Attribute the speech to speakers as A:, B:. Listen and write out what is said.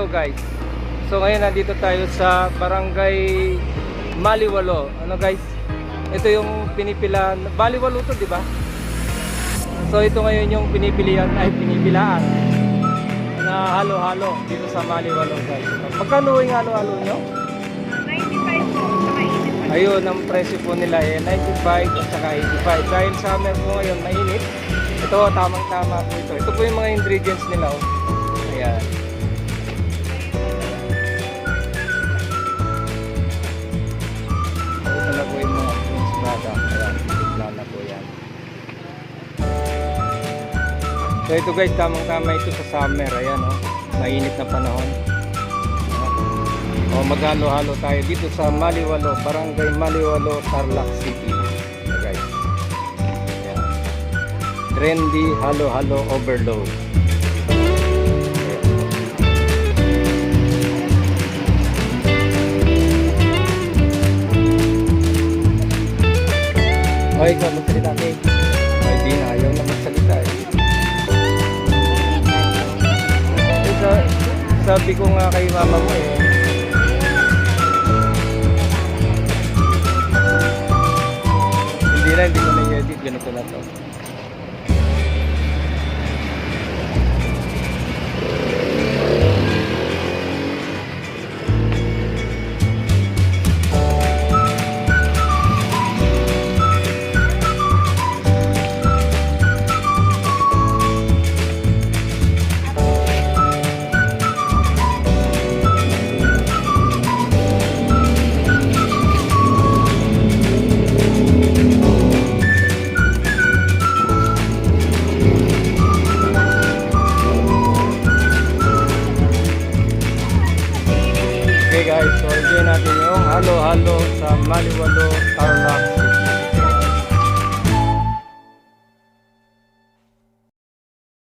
A: Hello guys. So ngayon nandito tayo sa Barangay Maliwalo. Ano guys? Ito yung pinipilaan. Maliwalo to, di ba? So ito ngayon yung pinipilaan na halo-halo dito sa Maliwalo guys. Magkano yung halo-halo nyo?
B: 95 po, saka 85.
A: Ayun, ang presyo po nila 95 at saka 85. Dahil summer po ngayon mainit. Ito, tamang-tama po ito. Ito po yung mga ingredients nila. Oh. Ayan. Ito na po yung mga enchilada. Ayan, tignan na po yan. So ito guys, tamang-tama ito sa summer. Ayan, oh. Mainit na panahon. O maghalo-halo tayo dito sa Maliwalo, Barangay Maliwalo, Tarlac City. So guys. Ayan. Trendy halo-halo overload. Okay, ikaw magsalita kay. Ay, di na. Ayaw na magsalita eh. Sabi ko nga kay mama mo eh. Hindi ko na i-edit. Ganito na to. Okay guys, so enjoy natin yung halo-halo sa Maliwalo, Tarlac